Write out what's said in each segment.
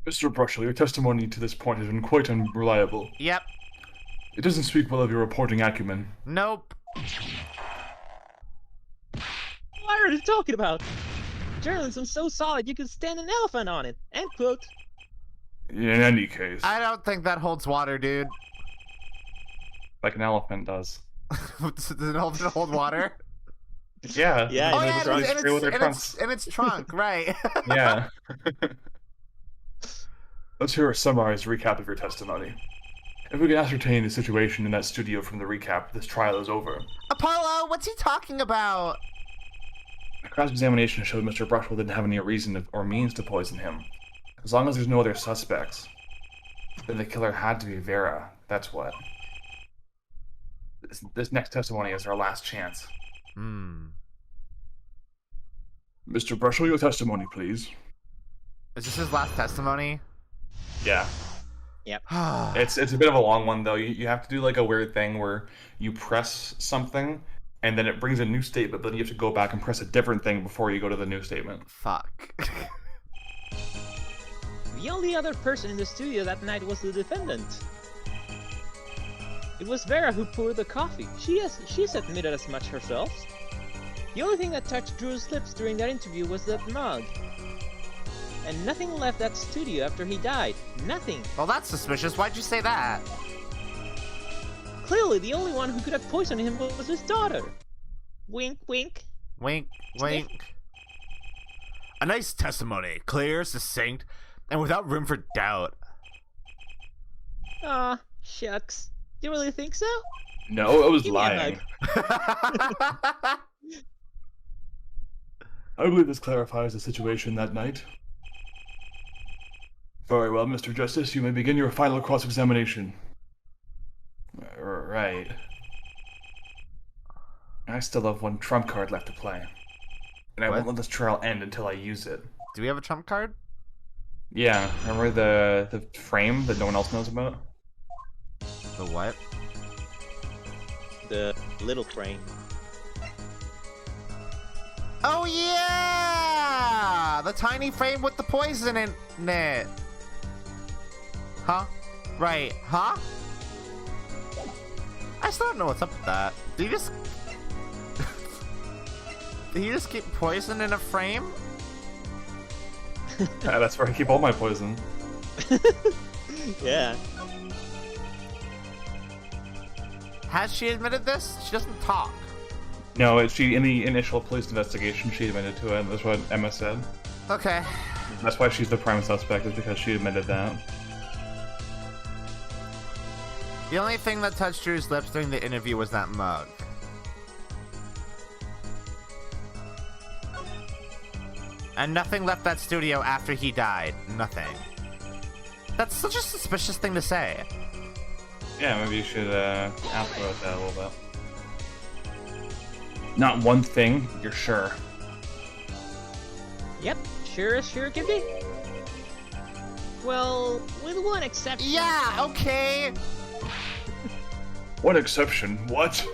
Mr. Brushell, your testimony to this point has been quite unreliable. Yep. It doesn't speak well of your reporting acumen. Nope. What are you talking about? Journalism's so solid you could stand an elephant on it. End quote. In any case, I don't think that holds water, dude. like an elephant does. Does an elephant hold water? Yeah. Yeah, Oh in yeah, its trunk. in its trunk, right? Yeah. Let's hear a summarized recap of your testimony. If we can ascertain the situation in that studio from the recap, this trial is over. Apollo, what's he talking about? A cross-examination showed Mr. Brushell didn't have any reason or means to poison him. As long as there's no other suspects, then the killer had to be Vera. That's what. This next testimony is our last chance. Mr. Brushell, your testimony, please. Is this his last testimony? Yeah. Yep. It's a bit of a long one, though. You have to do like a weird thing where you press something, and then it brings a new statement, but then you have to go back and press a different thing before you go to the new statement. Fuck. The only other person in the studio that night was the defendant. It was Vera who poured the coffee. She's admitted as much herself. The only thing that touched Drew's lips during that interview was that mug. And nothing left that studio after he died. Nothing. Well, that's suspicious. Why'd you say that? Clearly, the only one who could have poisoned him was his daughter. Wink, wink. Wink, wink. A nice testimony, clear, succinct, and without room for doubt. Aw, shucks. You really think so? No, it was Give me a lying. I believe this clarifies the situation that night. Very well, Mr. Justice, you may begin your final cross-examination. Right. I still have one trump card left to play. And I What? won't let this trial end until I use it. Do we have a trump card? Yeah, remember the frame that no one else knows about? The what? The little frame. Oh yeah! The tiny frame with the poison in it. Huh? Right, huh? I still don't know what's up with that. Did he just... Did he just keep poison in a frame? Yeah, that's where I keep all my poison. Yeah. Has she admitted this? She doesn't talk. No, she in the initial police investigation, she admitted to it. That's what Emma said. Okay. That's why she's the prime suspect, is because she admitted that. The only thing that touched Drew's lips during the interview was that mug. And nothing left that studio after he died. Nothing. That's such a suspicious thing to say. Yeah, maybe you should ask about that a little bit. Not one thing, you're sure. Yep, sure as sure can be. Well, with one exception. Yeah, okay. What exception? What?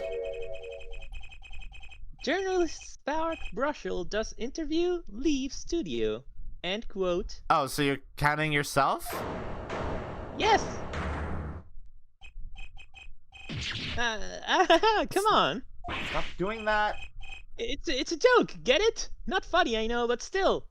Journalist Spark Brushell does interview, leave studio. End quote. Oh, so you're counting yourself? Yes! Come on. Stop doing that. It's a joke, get it? Not funny, I know, but still.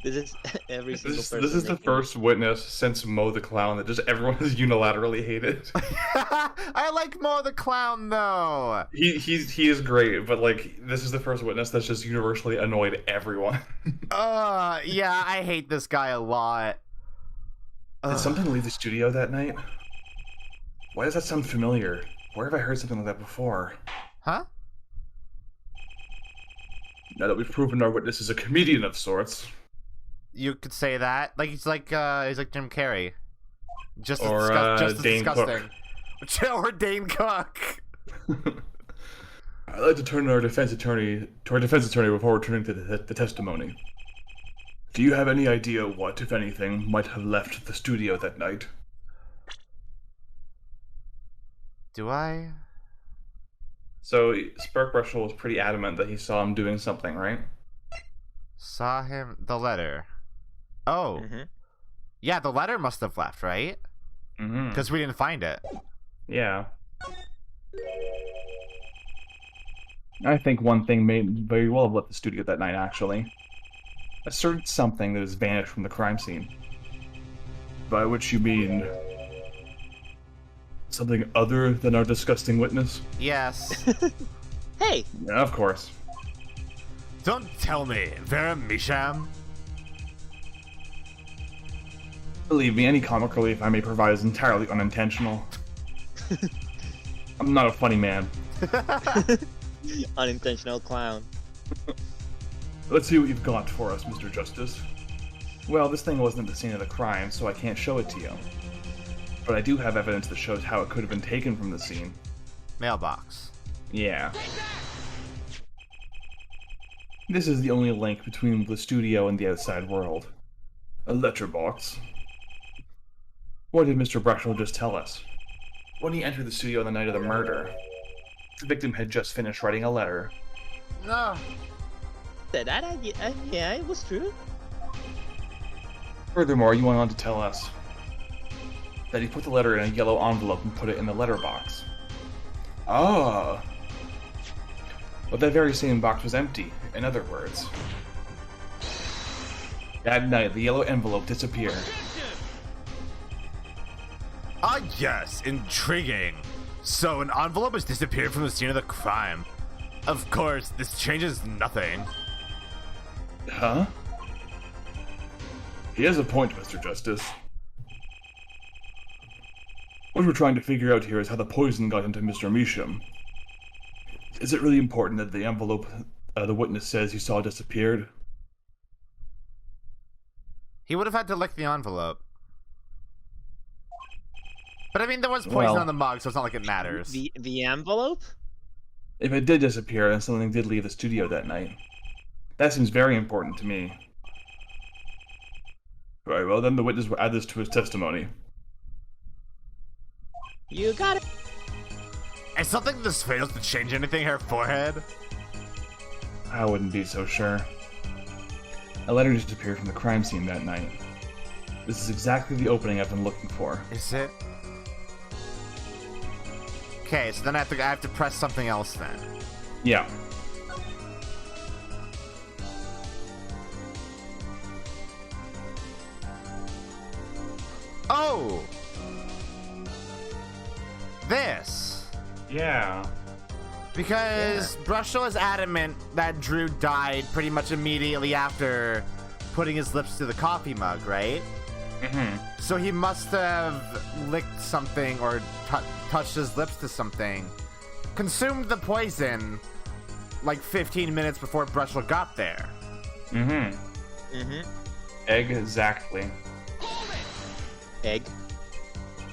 This is every single person. This is the first witness since Mo the Clown that just everyone has unilaterally hated. I like Mo the Clown, though. He is great, but like this is the first witness that's just universally annoyed everyone. Yeah, I hate this guy a lot. Did something leave the studio that night? Why does that sound familiar? Where have I heard something like that before? Huh? Now that we've proven our witness is a comedian of sorts. You could say that. Like he's like Jim Carrey. Just Or, just as Dane disgusting. Or Dane Cook. I'd like to turn to our defense attorney before returning to the testimony. Do you have any idea what, if anything, might have left the studio that night? Do I? So, Spark Brushell was pretty adamant that he saw him doing something, right? Saw him the letter. Oh. Yeah, the letter must have left, right? Mm-hmm. Because we didn't find it. Yeah. I think one thing may very well have left the studio that night, actually. A certain something that has vanished from the crime scene. By which you mean... something other than our disgusting witness? Yes. Hey! Yeah, of course. Don't tell me, Vera Misham? Believe me, any comic relief I may provide is entirely unintentional. I'm not a funny man. Unintentional clown. Let's see what you've got for us, Mr. Justice. Well, this thing wasn't at the scene of the crime, so I can't show it to you. But I do have evidence that shows how it could have been taken from the scene. Mailbox. Yeah. This is the only link between the studio and the outside world. A letterbox. What did Mr. Brushell just tell us? When he entered the studio on the night of the murder, the victim had just finished writing a letter. No. Yeah, it was true. Furthermore, you went on to tell us that he put the letter in a yellow envelope and put it in the letterbox. Ah. But that very same box was empty, in other words. That night, the yellow envelope disappeared. Ah, yes, intriguing. So an envelope has disappeared from the scene of the crime. Of course, this changes nothing. Huh? He has a point, Mr. Justice. What we're trying to figure out here is how the poison got into Mr. Measham. Is it really important that the envelope the witness says he saw disappeared? He would have had to lick the envelope. But I mean, there was poison on the mug, so it's not like it matters. The envelope? If it did disappear, then something did leave the studio that night. That seems very important to me. Right, well then the witness will add this to his testimony. You got it. Is something this fails to change anything her forehead? I wouldn't be so sure. A letter disappeared from the crime scene that night. This is exactly the opening I've been looking for. Is it? Okay, so then I have to press something else then. Yeah. Oh! This! Yeah. Because Brushell is adamant that Drew died pretty much immediately after putting his lips to the coffee mug, right? Mm-hmm. So he must have licked something or touched his lips to something, consumed the poison like 15 minutes before Brushell got there. Mm-hmm. Mm-hmm. Exactly. Egg.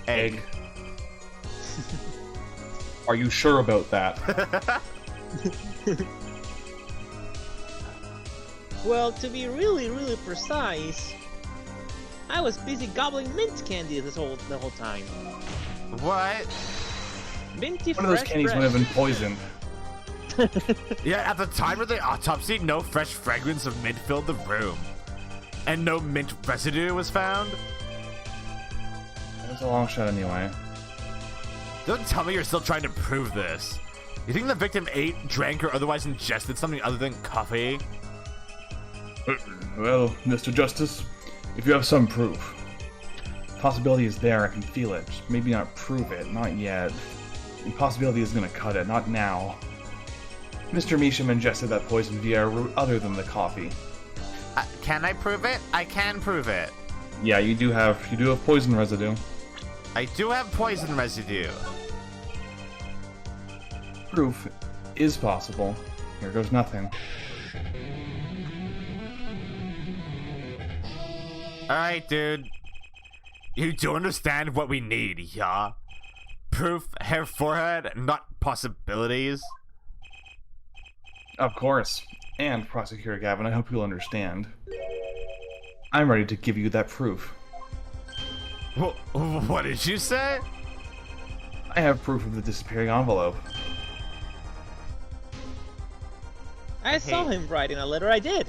Egg. Are you sure about that? Well, to be really precise, I was busy gobbling mint candy the whole time. What? Minty One of those fresh candies might have been poisoned. Yeah, at the time of the autopsy, no fresh fragrance of mint filled the room. And no mint residue was found? That's a long shot anyway. Don't tell me you're still trying to prove this. You think the victim ate, drank, or otherwise ingested something other than coffee? Well, Mr. Justice, if you have some proof. Possibility is there, I can feel it. Just maybe not prove it, not yet. And possibility is gonna cut it, not now. Mr. Measham ingested that poison via a route other than the coffee. Can I prove it? I can prove it. Yeah, you do have poison residue. I do have poison residue. Proof is possible. Here goes nothing. Alright, dude. You do understand what we need, yeah? Proof, hair, forehead, not possibilities. Of course. And, Prosecutor Gavin, I hope you'll understand. I'm ready to give you that proof. What did you say? I have proof of the disappearing envelope. I saw him writing a letter, I did.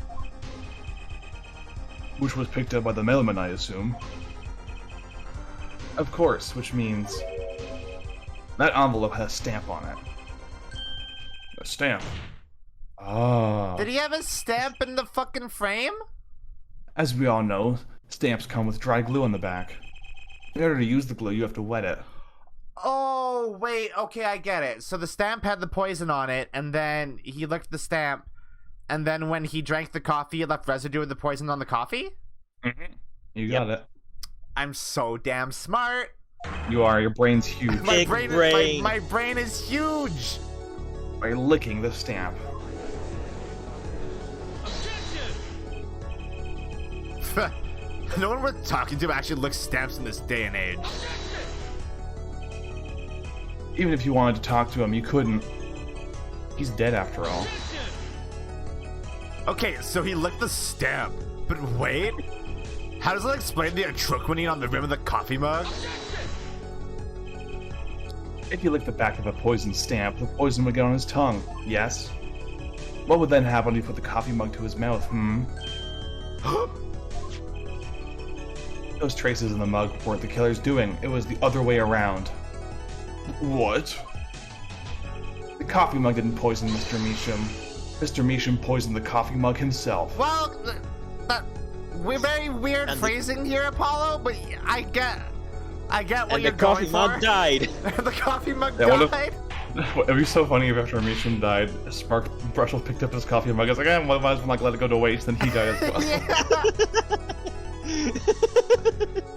Which was picked up by the mailman, I assume. Of course, which means that envelope has a stamp on it. A stamp. Ah. Did he have a stamp in the fucking frame? As we all know, stamps come with dry glue on the back. In order to use the glue, you have to wet it. Oh, wait, okay, I get it. So the stamp had the poison on it, and then he licked the stamp, and then when he drank the coffee, it left residue of the poison on the coffee? Mm-hmm. You got it. I'm so damn smart. You are. Your brain's huge. Big brain. My brain is huge. By licking the stamp. No one worth talking to actually licks stamps in this day and age. Even if you wanted to talk to him, you couldn't. He's dead after all. Okay, so he licked the stamp. But wait, how does that explain the atroquinine on the rim of the coffee mug? If you lick the back of a poisoned stamp, the poison would get on his tongue, yes? What would then happen if you put the coffee mug to his mouth, Those traces in the mug weren't the killer's doing. It was the other way around. What? The coffee mug didn't poison Mr. Measham. Mr. Measham poisoned the coffee mug himself. Well, we're very weird phrasing here, Apollo, but I get what you're going for. And the coffee mug died. The coffee mug Yeah, died? It'd be so funny if after Measham died, Spark Brushel picked up his coffee mug. I was like, might as well not let it go to waste, then he died as well.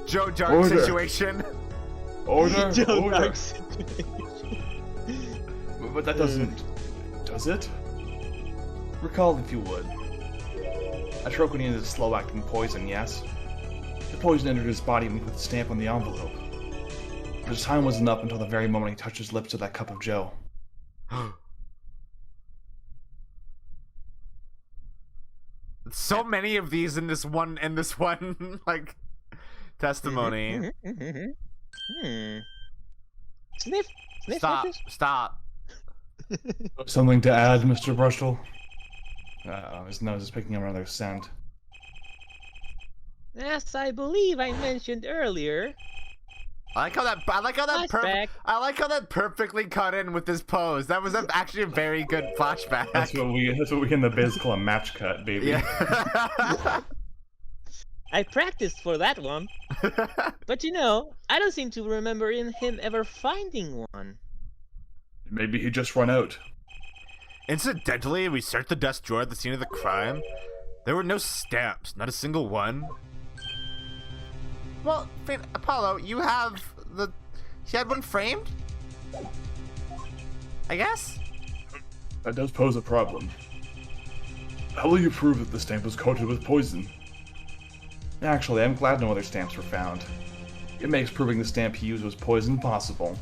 Joe Dark situation. Order. Joe Order. Dark situation. But that doesn't... Does it? Recall if you would. Atroquinine is a slow-acting poison, yes? The poison entered his body when he put the stamp on the envelope. But his time wasn't up until the very moment he touched his lips to that cup of joe. So many of these in this one like testimony. Sniff. Sniff. Stop. Sniff. Stop. Something to add, Mr. Brushel? His nose is picking up another scent. As I believe I mentioned earlier. I like how that perfectly cut in with this pose. That was actually a very good flashback. That's what we in the biz call a match cut, baby. Yeah. I practiced for that one. But you know, I don't seem to remember him ever finding one. Maybe he just run out. Incidentally, we searched the desk drawer at the scene of the crime. There were no stamps, not a single one. Well, Apollo, you had one framed? I guess? That does pose a problem. How will you prove that the stamp was coated with poison? Actually, I'm glad no other stamps were found. It makes proving the stamp he used was poison possible.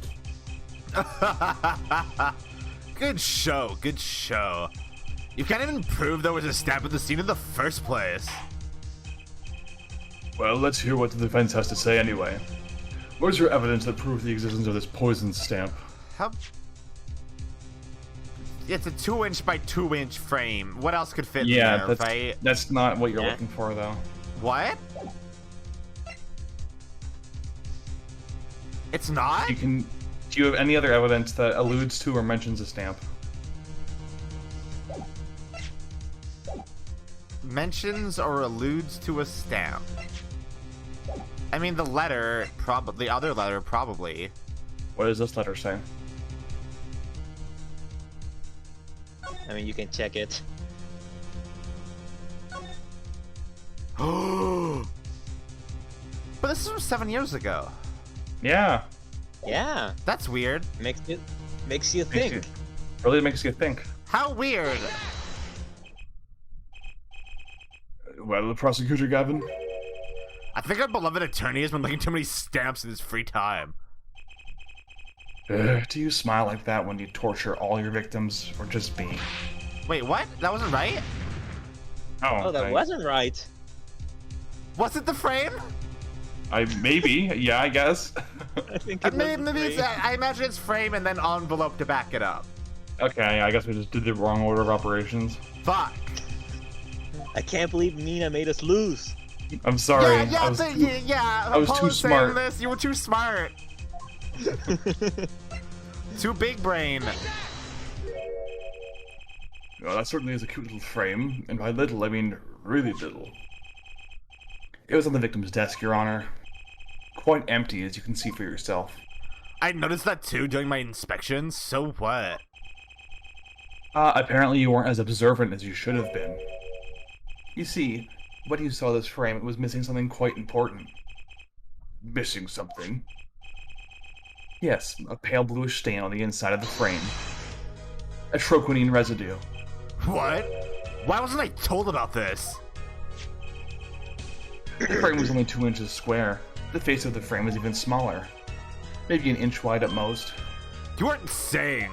Good show, good show. You can't even prove there was a stamp at the scene in the first place. Well, let's hear what the defense has to say anyway. Where's your evidence that proves the existence of this poison stamp? It's a 2-inch by 2-inch frame. What else could fit in there, right? That's not what you're looking for, though. What? It's not? Do you have any other evidence that alludes to or mentions a stamp? Mentions or alludes to a stamp. I mean, the other letter, probably. What does this letter say? I mean, you can check it. But this is from 7 years ago. Yeah. Yeah. That's weird. Makes you think. Really makes you think. How weird. Well, the prosecutor, Gavin? I think our beloved attorney has been looking too many stamps in his free time. Do you smile like that when you torture all your victims, or just me? Wait, what? That wasn't right? Oh, that wasn't right. Was it the frame? Maybe, yeah, I guess. I think it maybe I imagine it's frame and then envelope to back it up. Okay, I guess we just did the wrong order of operations. Fuck. I can't believe Mina made us lose. I'm sorry. Yeah, I was too Apollo's saying smart. This. You were too smart. Too big brain. Well, that certainly is a cute little frame, and by little, I mean really little. It was on the victim's desk, Your Honor. Quite empty, as you can see for yourself. I noticed that too during my inspection, so what? Apparently you weren't as observant as you should have been. You see, when you saw this frame, it was missing something quite important. Missing something? Yes, a pale bluish stain on the inside of the frame. A troquinine residue. What? Why wasn't I told about this? The frame was only 2 inches square. The face of the frame was even smaller. Maybe an inch wide at most. You weren't saying.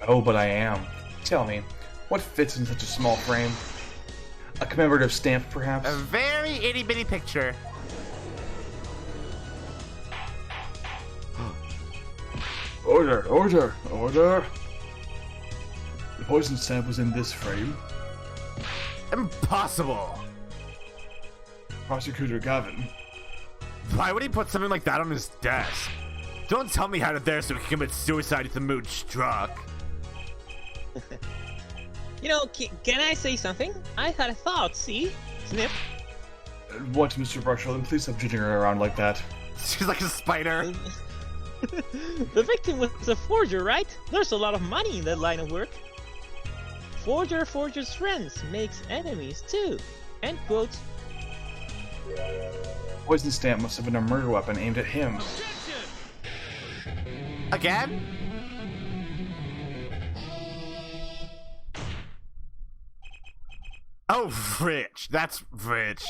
Oh, but I am. Tell me, what fits in such a small frame? A commemorative stamp, perhaps? A very itty bitty picture. Order, order, order! The poison stamp was in this frame. Impossible. Prosecutor Gavin. Why would he put something like that on his desk? Don't tell me he had it there so he can commit suicide if the mood struck. You know, can I say something? I had a thought, see? Snip. What, Mr. Brushell? Then please stop jittering around like that. She's like a spider. The victim was a forger, right? There's a lot of money in that line of work. Forger's friends makes enemies too. End quote. Poison stamp must have been a murder weapon aimed at him. Again? Oh, rich. That's rich.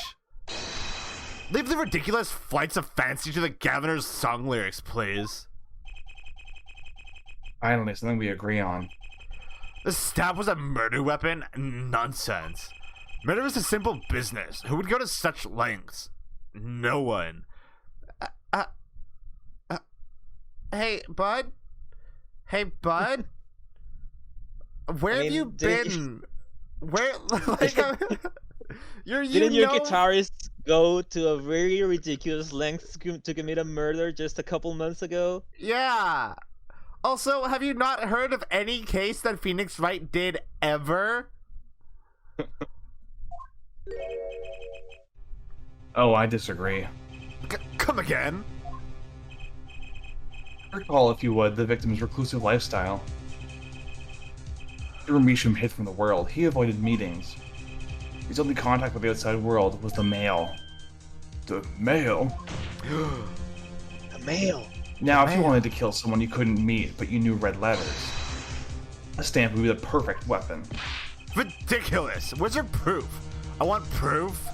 Leave the ridiculous flights of fancy to the governor's song lyrics, please. Finally, something we agree on. The stab was a murder weapon? Nonsense. Murder is a simple business. Who would go to such lengths? No one. Hey, bud? Hey, bud? Where have you been? Where, like, Didn't your guitarist go to a very ridiculous length to commit a murder just a couple months ago? Yeah. Also, have you not heard of any case that Phoenix Wright did ever? Oh, I disagree. Come again? Recall, if you would, the victim's reclusive lifestyle. Through Misham hid from the world, he avoided meetings. His only contact with the outside world was the mail. The mail? The mail. Now, if you wanted to kill someone you couldn't meet, but you knew red letters, a stamp would be the perfect weapon. Ridiculous! Where's your proof? I want proof.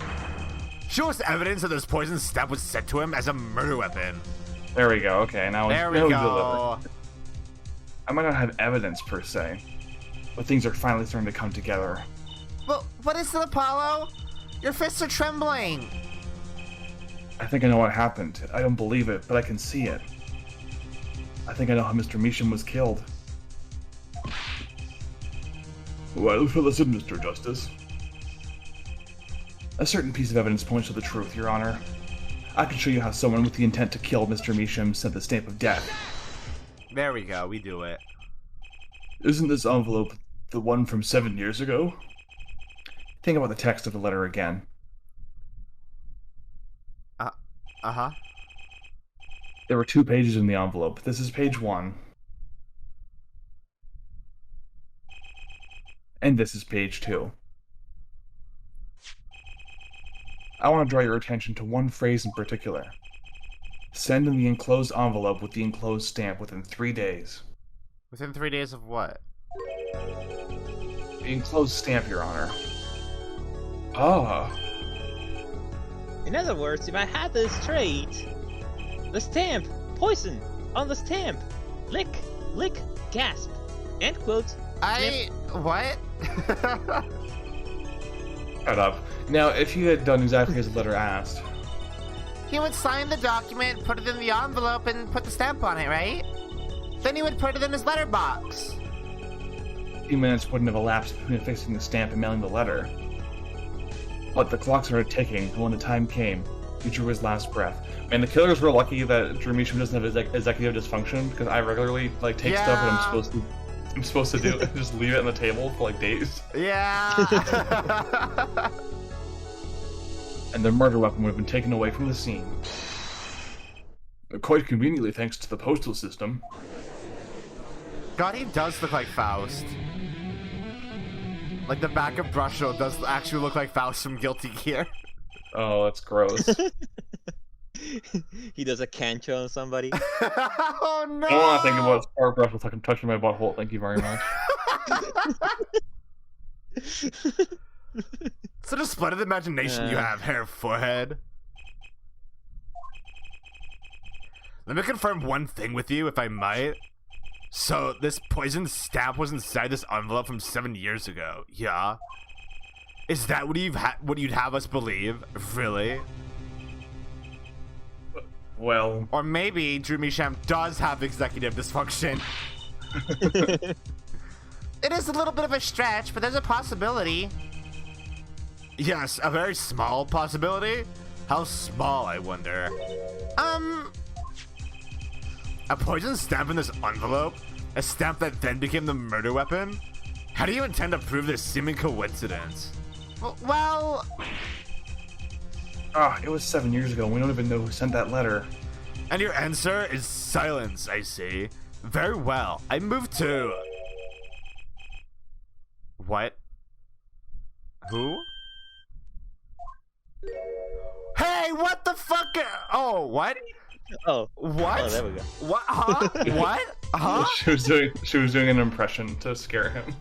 Show us evidence that this poison stab was sent to him as a murder weapon. There we go, okay, now There we now go. deliver. I might not have evidence, per se, but things are finally starting to come together. But what is it, Apollo? Your fists are trembling. I think I know what happened. I don't believe it, but I can see it. I think I know how Mr. Misham was killed. Well, listen, Mr. Justice. A certain piece of evidence points to the truth, Your Honor. I can show you how someone with the intent to kill Mr. Misham sent the stamp of death. There we go, we do it. Isn't this envelope the one from 7 years ago? Think about the text of the letter again. Uh-huh. There were 2 pages in the envelope. This is page 1. And this is page 2. I want to draw your attention to one phrase in particular. Send in the enclosed envelope with the enclosed stamp within 3 days. Within 3 days of what? The enclosed stamp, Your Honor. Ah. In other words, if I had this straight, the stamp, poison, on the stamp, lick, gasp, end quote. What? Shut up. Now, if he had done exactly as the letter asked... He would sign the document, put it in the envelope, and put the stamp on it, right? Then he would put it in his letterbox. A few minutes wouldn't have elapsed between affixing the stamp and mailing the letter. But the clock started ticking, and when the time came, he drew his last breath. Man, the killers were lucky that Drew Meacham doesn't have executive dysfunction, because I regularly like take stuff that I'm supposed to do and just leave it on the table for like days. Yeah. And the murder weapon would have been taken away from the scene. Quite conveniently, thanks to the postal system. God, he does look like Faust. Like the back of Brushel does actually look like Faust from Guilty Gear. Oh, that's gross. He does a cancho on somebody. Oh no! I don't want to think about Star Brush like I'm touching my butthole. Thank you very much. Such a splendid imagination you have, hair forehead. Let me confirm one thing with you, if I might. So, this poison stamp was inside this envelope from 7 years ago, yeah? Is that what you'd have us believe? Really? Well... Or maybe Drew Meacham does have executive dysfunction. It is a little bit of a stretch, but there's a possibility. Yes, a very small possibility? How small, I wonder? A poison stamp in this envelope? A stamp that then became the murder weapon? How do you intend to prove this seeming coincidence? Well... it was 7 years ago. We don't even know who sent that letter. And your answer is silence, I see. Very well. I move to... What? Who? Hey, what the fuck? Oh, what? Oh. What? Oh, there we go. What? Huh? What? Huh? She was doing an impression to scare him.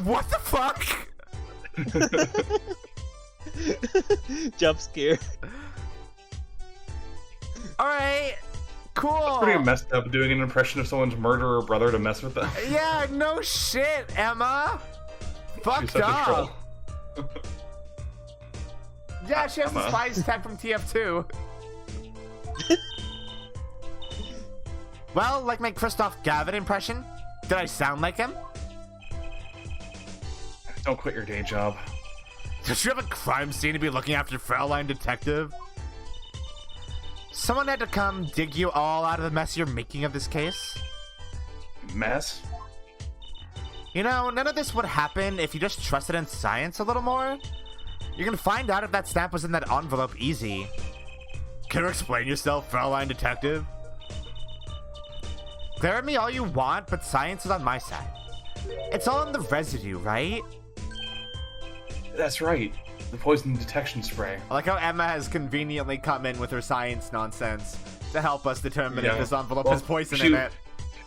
What the fuck? Jump scare. Alright. Cool. It's pretty messed up doing an impression of someone's murderer brother to mess with them. Yeah, no shit, Emma. She's Fucked such a up. troll. Yeah, she has the Emma. spice tag from TF2. Well, like my Christoph Gavin impression? Did I sound like him? Don't quit your day job. Does you have a crime scene to be looking after, Fraulein Detective? Someone had to come dig you all out of the mess you're making of this case. Mess? You know, none of this would happen if you just trusted in science a little more. You can find out if that stamp was in that envelope easy. Can you explain yourself, Fraulein Detective? Glare at me all you want, but science is on my side. It's all in the residue, right? That's right. The poison detection spray. I like how Emma has conveniently come in with her science nonsense to help us determine if this envelope has poison in it.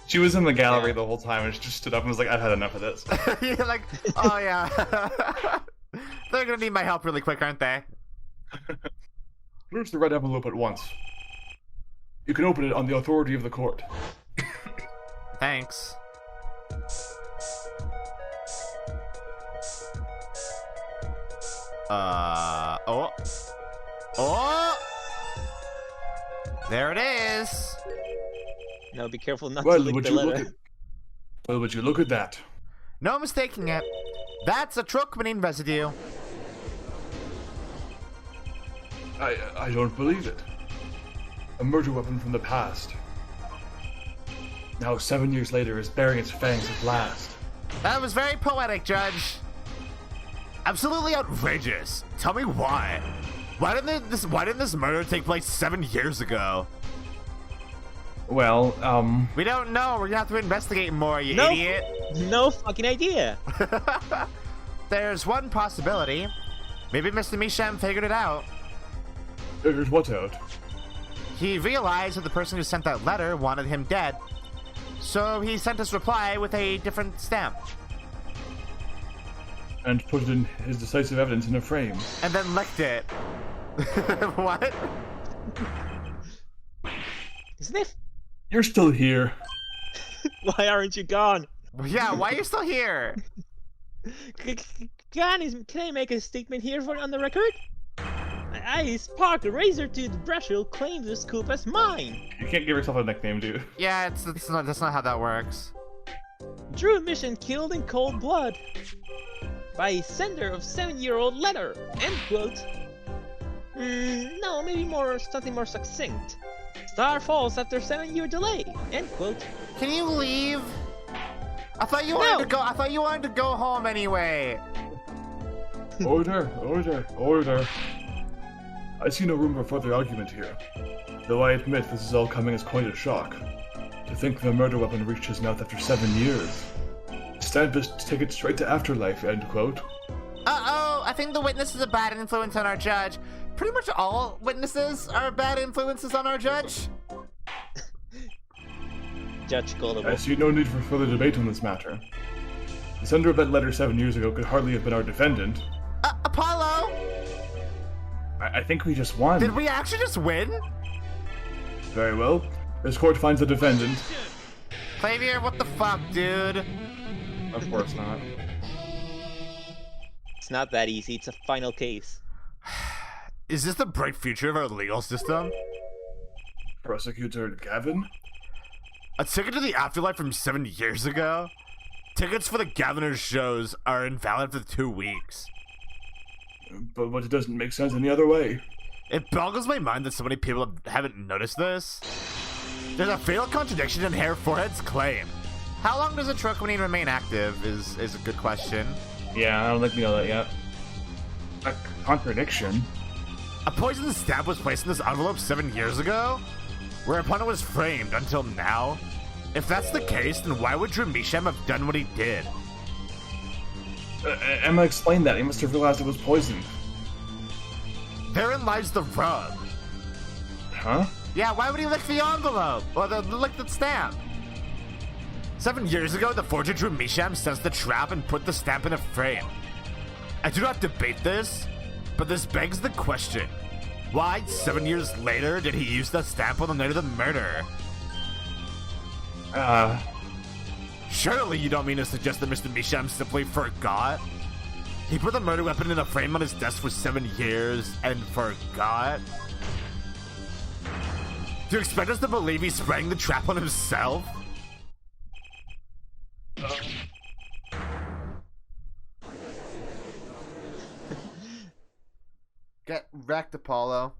She was in the gallery the whole time and she just stood up and was like, I've had enough of this. You're like, oh yeah. They're gonna need my help really quick, aren't they? Produce the red envelope at once. You can open it on the authority of the court. Thanks. Oh! There it is! No, be careful not to lick the letter. Well, would you look at that? No mistaking it. That's a trochmanine residue. I don't believe it. A murder weapon from the past. Now 7 years later is bearing its fangs at last. That was very poetic, Judge. Absolutely outrageous. Tell me why. Why didn't this murder take place 7 years ago? Well, We don't know. We're gonna have to investigate more, you idiot. No fucking idea. There's one possibility. Maybe Mr. Meacham figured it out. figures what out? He realized that the person who sent that letter wanted him dead. So he sent his reply with a different stamp. And put it in his decisive evidence in a frame. And then licked it. What? Isn't it? You're still here. Why aren't you gone? Yeah, why are you still here? Can I make a statement here on the record? I sparked a razor-toothed Brushel claimed the scoop as mine. You can't give yourself a nickname, dude. Yeah, that's not how that works. Drew Mission killed in cold blood. by sender of 7-year-old letter, end quote. No, maybe something more succinct. Star falls after 7-year delay, end quote. Can you leave? I thought you wanted to go. I thought you wanted to go home anyway. Order, order, order. I see no room for further argument here. Though I admit this is all coming as quite a shock. To think the murder weapon reached his mouth after 7 years. Stamp his ticket straight to afterlife, end quote. Uh-oh, I think the witness is a bad influence on our judge. Pretty much all witnesses are bad influences on our judge. Judge Gullible. I see no need for further debate on this matter. The sender of that letter 7 years ago could hardly have been our defendant. Apollo! I think we just won. Did we actually just win? Very well. This court finds the defendant. Xavier, what the fuck, dude? Of course not. It's not that easy, it's a final case. Is this the bright future of our legal system? Prosecutor Gavin? A ticket to the afterlife from 7 years ago? Tickets for the Governor's shows are invalid for 2 weeks. But it doesn't make sense any other way. It boggles my mind that so many people haven't noticed this. There's a fatal contradiction in Hair Forehead's claim. How long does a troconine remain active is a good question. Yeah, I don't think we know that yet. A contradiction? A poisoned stamp was placed in this envelope 7 years ago, whereupon it was framed until now. If that's the case, then why would Drew Misham have done what he did? Emma explained that. He must have realized it was poisoned. Therein lies the rub. Huh? Yeah, why would he lick the envelope? Or lick the stamp? 7 years ago, the forger Drew Misham sensed the trap and put the stamp in a frame. I do not debate this, but this begs the question. Why, 7 years later, did he use the stamp on the night of the murder? Surely you don't mean to suggest that Mr. Misham simply forgot? He put the murder weapon in a frame on his desk for 7 years and forgot? Do you expect us to believe he sprang the trap on himself? Get wrecked, Apollo.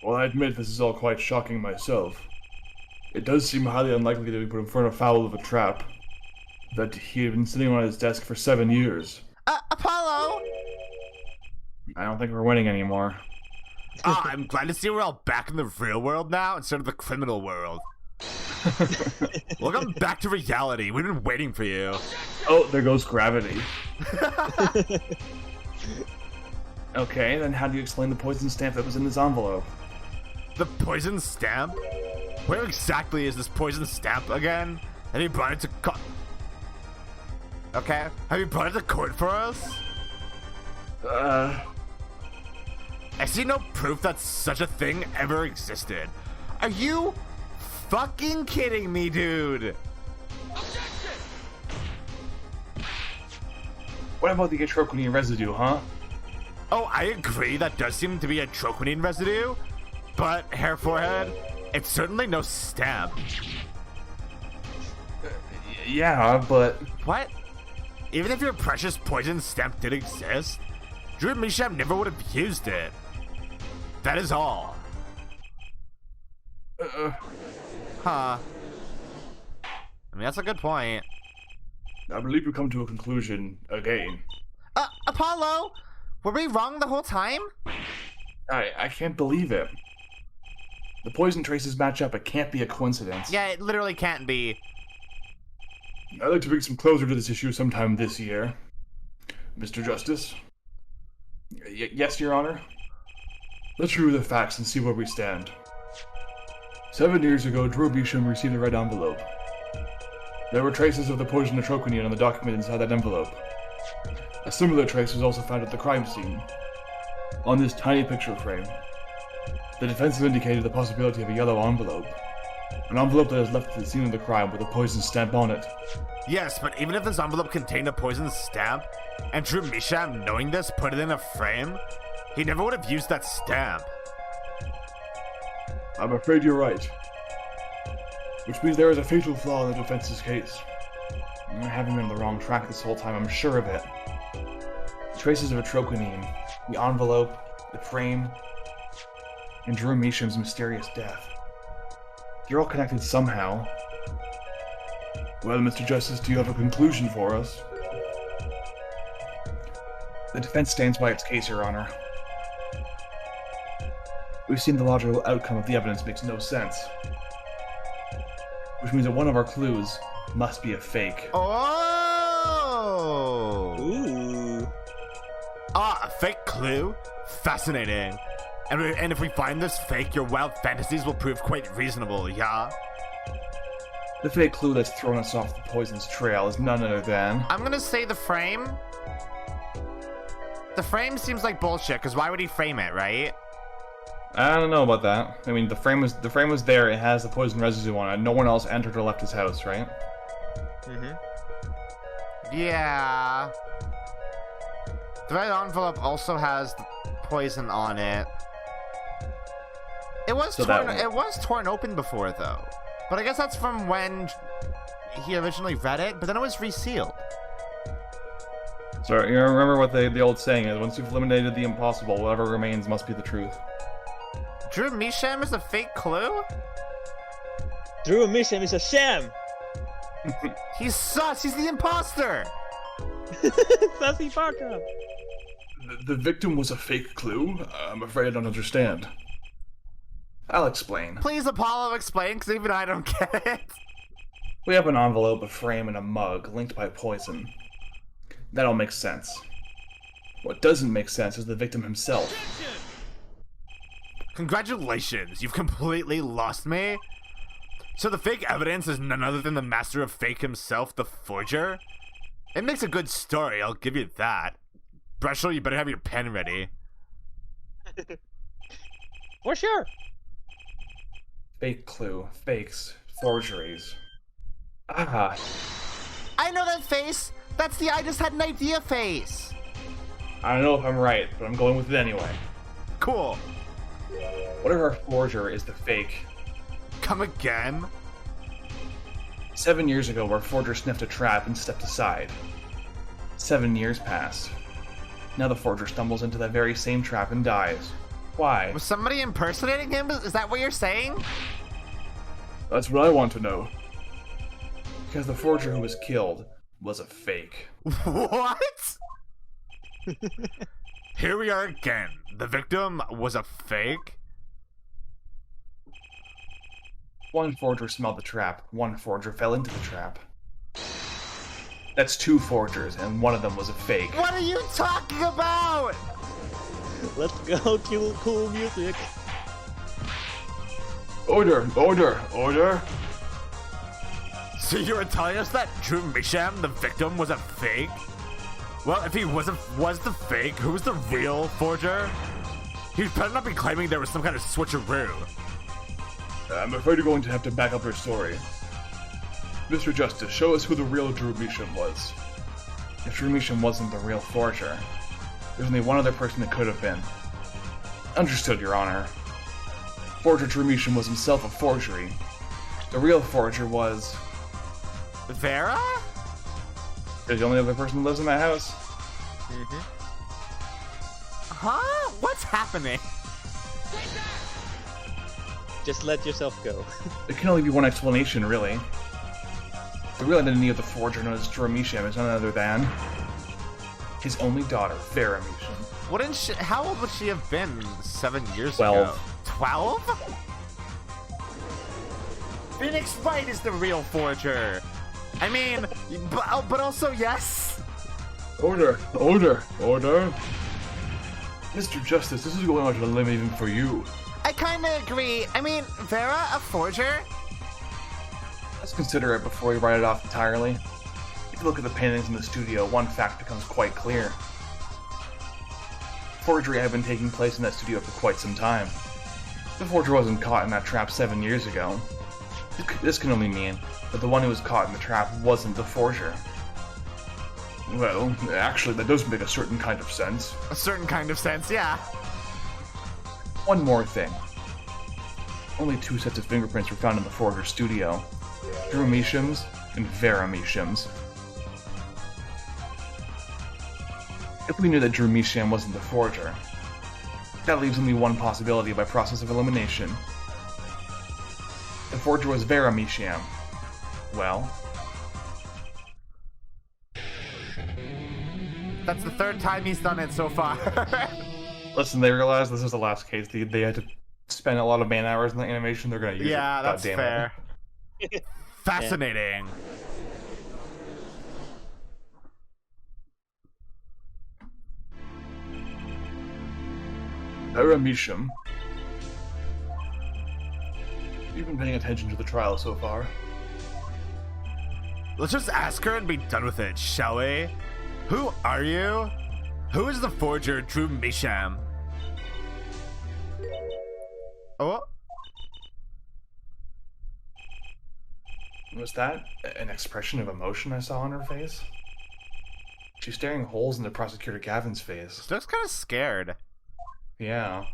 Well, I admit this is all quite shocking myself. It does seem highly unlikely that we put him in afoul of a trap. That he had been sitting on his desk for 7 years. Apollo! I don't think we're winning anymore. I'm glad to see we're all back in the real world now instead of the criminal world. Welcome back to reality. We've been waiting for you. Oh, there goes gravity. Okay, then how do you explain the poison stamp that was in this envelope? The poison stamp? Where exactly is this poison stamp again? Have you brought it to court? Okay. Have you brought it to court for us? I see no proof that such a thing ever existed. Are you fucking kidding me, dude? What about the troconine residue, huh? Oh, I agree, that does seem to be a troconine residue, but, Hair Forehead, it's certainly no stamp. Yeah, but... What? Even if your precious poison stamp did exist, Drew Misham never would have used it. That is all. Huh. I mean, that's a good point. I believe we come to a conclusion again. Apollo? Were we wrong the whole time? I can't believe it. The poison traces match up. It can't be a coincidence. Yeah, it literally can't be. I'd like to bring some closure to this issue sometime this year. Mr. Justice? Yes, Your Honor? Let's review the facts and see where we stand. 7 years ago, Drew Bisham received a red envelope. There were traces of the poison troconine on the document inside that envelope. A similar trace was also found at the crime scene. On this tiny picture frame, the defense have indicated the possibility of a yellow envelope. An envelope that is left at the scene of the crime with a poison stamp on it. Yes, but even if this envelope contained a poison stamp, and Drew Misham, knowing this, put it in a frame, he never would have used that stamp. I'm afraid you're right. Which means there is a fatal flaw in the defense's case. I haven't been on the wrong track this whole time, I'm sure of it. Traces of atrocanine, the envelope, the frame, and Drew Measham's mysterious death. They're all connected somehow. Well, Mr. Justice, do you have a conclusion for us? The defense stands by its case, Your Honor. We've seen the logical outcome of the evidence makes no sense. Which means that one of our clues must be a fake. Oh! Ooh. Ah, a fake clue? Fascinating. And if we find this fake, your wild fantasies will prove quite reasonable, yeah? The fake clue that's thrown us off the poison's trail is none other than... I'm gonna say the frame. The frame seems like bullshit, because why would he frame it, right? I don't know about that. I mean, the frame was there, it has the poison residue on it. No one else entered or left his house, right? Mm-hmm. Yeah. The red envelope also has the poison on it. It was torn open before though. But I guess that's from when he originally read it, but then it was resealed. So you remember what the old saying is, once you've eliminated the impossible, whatever remains must be the truth. Drew Measham is a fake clue? Drew Measham is a sham! He's sus! He's the imposter! Sassy Parker! The victim was a fake clue? I'm afraid I don't understand. I'll explain. Please, Apollo, explain, because even I don't get it. We have an envelope, a frame, and a mug linked by poison. That all makes sense. What doesn't make sense is the victim himself. Congratulations, you've completely lost me. So the fake evidence is none other than the master of fake himself, the forger? It makes a good story, I'll give you that. Breshel, you better have your pen ready. For sure! Fake clue, fakes, forgeries. Ah. I know that face! That's the I just had an idea face! I don't know if I'm right, but I'm going with it anyway. Cool. What if our forger is the fake? Come again? 7 years ago, our forger sniffed a trap and stepped aside. 7 years passed. Now the forger stumbles into that very same trap and dies. Why? Was somebody impersonating him? Is that what you're saying? That's what I want to know. Because the forger who was killed was a fake. What? Here we are again. The victim was a fake? One forger smelled the trap. One forger fell into the trap. That's 2 forgers, and one of them was a fake. What are you talking about? Let's go, cool music. Order! Order! Order! So you were telling us that Drew Measham, the victim, was a fake? Well, if he was the fake, who's the real forger? He better not be claiming there was some kind of switcheroo. I'm afraid you're going to have to back up your story. Mr. Justice, show us who the real Drew Measham was. If Drew Measham wasn't the real forger, there's only one other person it could have been. Understood, Your Honor. Forger Drew Measham was himself a forgery. The real forger was... Vera? You're the only other person who lives in that house? Mm-hmm. Huh? What's happening? Just let yourself go. There can only be one explanation, really. The real identity of the forger known as Drew Measham is none other than... his only daughter, Vera Measham. How old would she have been 7 years 12. ago? 12? Phoenix Wright is the real forger. I mean, but also yes. Order! Order! Order! Mr. Justice, this is going out on a limb even for you. I kinda agree. I mean, Vera, a forger? Let's consider it before we write it off entirely. If you look at the paintings in the studio, one fact becomes quite clear. Forgery had been taking place in that studio for quite some time. The forger wasn't caught in that trap 7 years ago. This can only mean that the one who was caught in the trap wasn't the forger. Well, actually, that does make a certain kind of sense. A certain kind of sense, yeah. One more thing. Only 2 sets of fingerprints were found in the forger's studio. Drew Measham's and Vera Measham's. If we knew that Drew Misham wasn't the forger, that leaves only one possibility by process of elimination. The forger was Vera Misham. Well, That's the third time he's done it so far. listen, they realized this is the last case. They had to spend a lot of man hours in the animation. They're gonna use it. Yeah, that's Goddamn fair. it. Fascinating. Vera Misham. You've been paying attention to the trial so far. Let's just ask her and be done with it, shall we? Who are you? Who is the forger, Drew Misham? Oh? Was that an expression of emotion I saw on her face? She's staring holes into Prosecutor Gavin's face. She looks kind of scared. Yeah.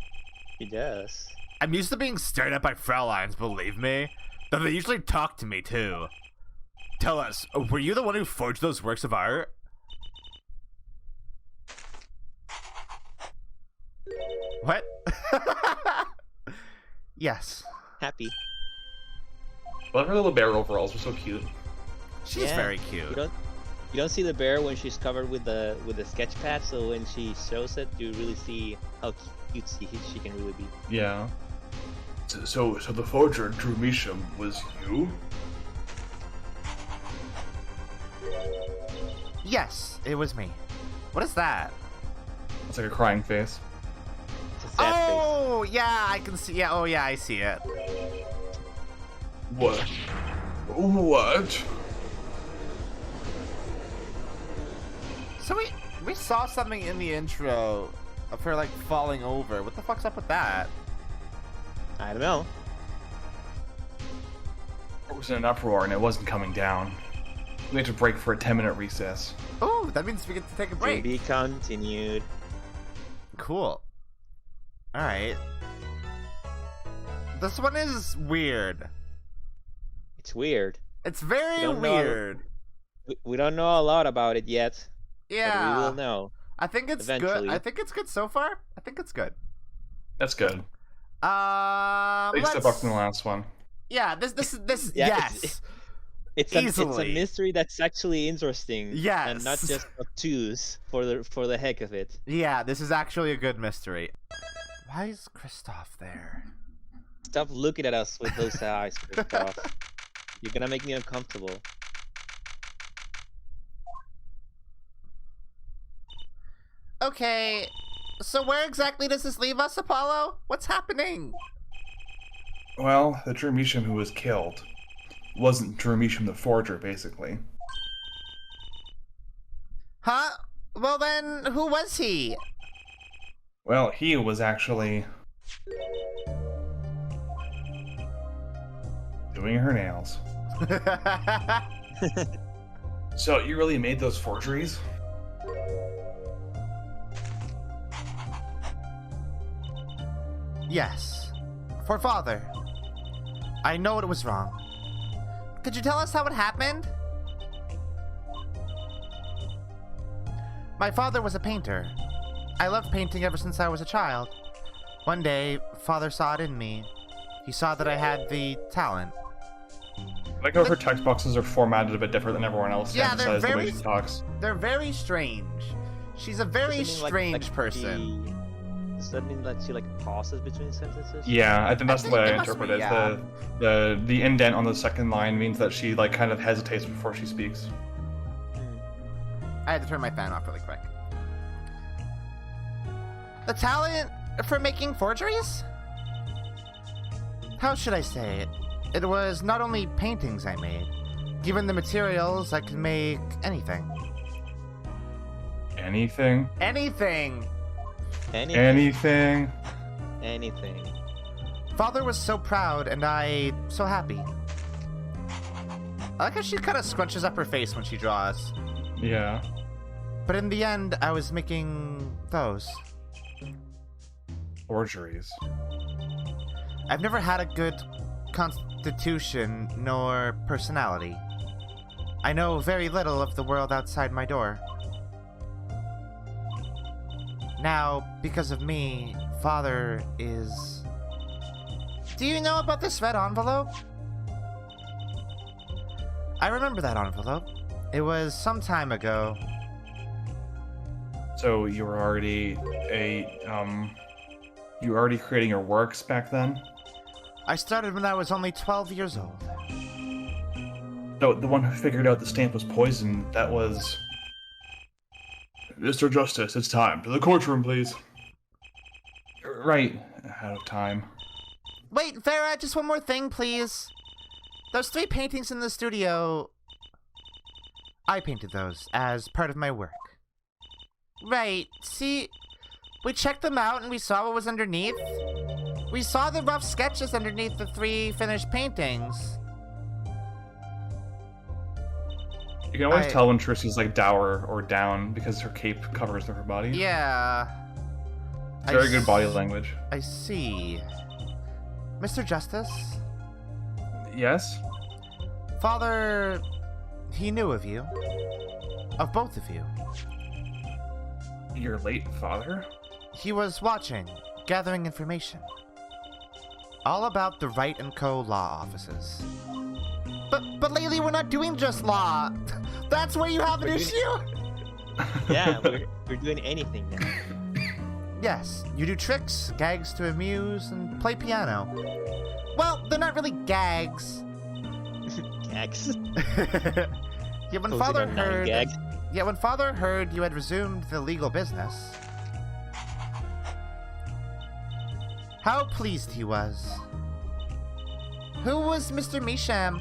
He does. I'm used to being stared at by Fraulines, believe me. Though they usually talk to me, too. Tell us, were you the one who forged those works of art? What? Yes. Happy. Well, her little bear overalls were so cute. She's Yeah. very cute. You don't see the bear when she's covered with the sketch pad, so when she shows it, you really see how cutesy she can really be. Yeah. So the forger, Drew Misham, was you? Yes, it was me. What is that? It's like a crying face. It's a sad face. Oh, yeah, I can see. Yeah, oh, yeah, I see it. What? What? So we saw something in the intro of her like falling over. What the fuck's up with that? I don't know. It was in an uproar and it wasn't coming down. We had to break for a 10-minute recess. Oh, that means we get to take a To break. be continued. Cool. All right. This one is weird. It's weird. It's very don't know. weird. We don't know a lot about it yet. But we Yeah. will know. I think it's good. eventually. I think it's good so far. I think it's good. That's good. They step up from the last one. Yeah, this Yeah, yes. It's a Easily. mystery that's actually interesting. Yes. And not just obtuse for the heck of it. Yeah, this is actually a good mystery. Why is Kristoff there? Stop looking at us with those eyes, Christoph. You're gonna make me uncomfortable. Okay, so where exactly does this leave us, Apollo? What's happening? Well, the Drew Misham who was killed wasn't Drew Misham the forger, basically. Huh? Well then, who was he? Well, he was actually doing her nails. So, you really made those forgeries? Yes. For father. I know it was wrong. Could you tell us how it happened? My father was a painter. I loved painting ever since I was a child. One day, father saw it in me. He saw that I had the talent. I like how her text boxes are formatted a bit different than everyone else to Yeah, they're emphasize the way very- she talks. They're very strange. She's a very Does that mean, strange person. Does that mean that she pauses between sentences? Yeah, I think that's the think way it I must interpret be, it. yeah. The indent on the second line means that she kind of hesitates before she speaks. I had to turn my fan off really quick. The talent for making forgeries? How should I say it? It was not only paintings I made. Given the materials, I could make anything. Anything? Anything! Anything? Anything. Father was so proud, and I so happy. I like how she kind of scrunches up her face when she draws. Yeah. But in the end, I was making those. Forgeries. I've never had a good constitution nor personality. I know very little of the world outside my door. Now, because of me, Father is... Do you know about this red envelope? I remember that envelope. It was some time ago. So you were already you were already creating your works back then? I started when I was only 12 years old. No, the one who figured out the stamp was poisoned, that was... Mr. Justice, it's time. To the courtroom, please. Right, out of time. Wait, Vera, just one more thing, please. Those 3 paintings in the studio... I painted those as part of my work. Right, see... We checked them out and we saw what was underneath. We saw the rough sketches underneath the 3 finished paintings. You can always tell when Trici's like dour or down because her cape covers her body. Yeah. It's very good body language. I see. Mr. Justice? Yes? Father... He knew of you. Of both of you. Your late father? He was watching, gathering information. All about the Wright & Co. law offices. But lately we're not doing just law. That's where you have an issue? Yeah, we're doing anything now. Yes, you do tricks, gags to amuse, and play piano. Well, they're not really gags. Gags. Yeah, when Closing Father on 9 heard... gags. Yeah, when Father heard you had resumed the legal business, how pleased he was. Who was Mr. Misham?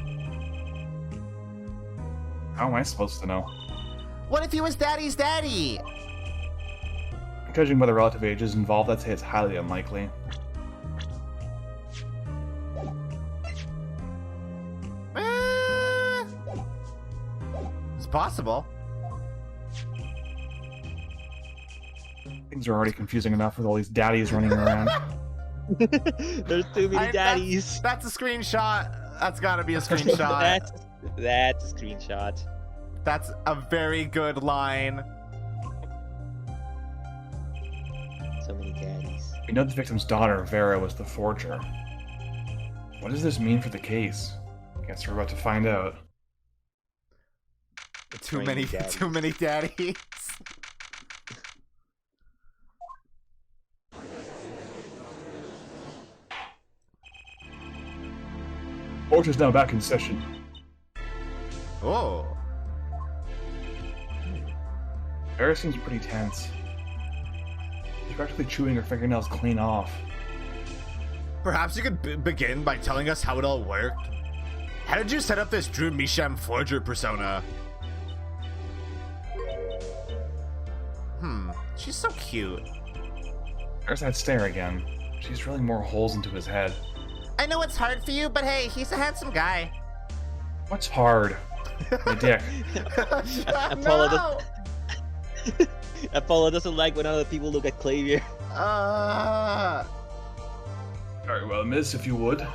How am I supposed to know? What if he was Daddy's daddy? Judging by the relative ages involved, I'd say it's highly unlikely. It's possible. Things are already confusing enough with all these daddies running around. There's too many daddies. That's a screenshot. That's gotta be a screenshot. That's a screenshot. That's a very good line. So many daddies. We know the victim's daughter, Vera, was the forger. What does this mean for the case? Guess we're about to find out. Too many daddies. Court is now back in session. Oh. Vera seems pretty tense. She's practically chewing her fingernails clean off. Perhaps you could begin by telling us how it all worked. How did you set up this Drew Misham forger persona? She's so cute. There's that stare again. She's drilling more holes into his head. I know it's hard for you, but hey, he's a handsome guy. What's hard? My dick. No! Apollo doesn't like when other people look at Clavier. Very well, miss, if you would.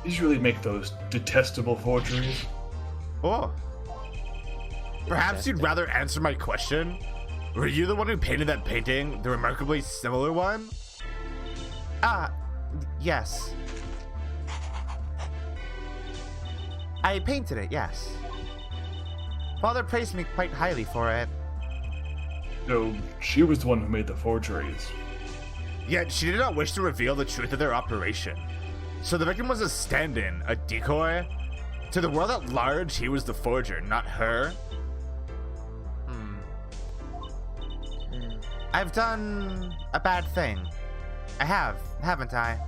Did you really make those detestable forgeries? Oh. Perhaps you'd rather answer my question? Were you the one who painted that painting, the remarkably similar one? Yes. I painted it, yes. Father praised me quite highly for it. No, she was the one who made the forgeries. Yet she did not wish to reveal the truth of their operation. So the victim was a stand-in, a decoy? To the world at large, he was the forger, not her? I've done a bad thing. I have, haven't I?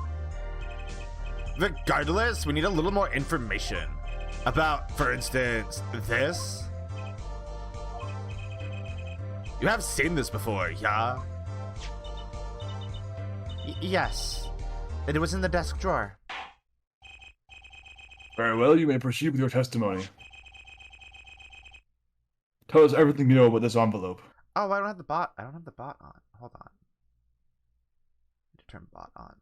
Regardless, we need a little more information. About, for instance, this? You have seen this before, yeah? Yes. It was in the desk drawer. Very well, you may proceed with your testimony. Tell us everything you know about this envelope. Oh, I don't have the bot on. Hold on. I need to turn bot on.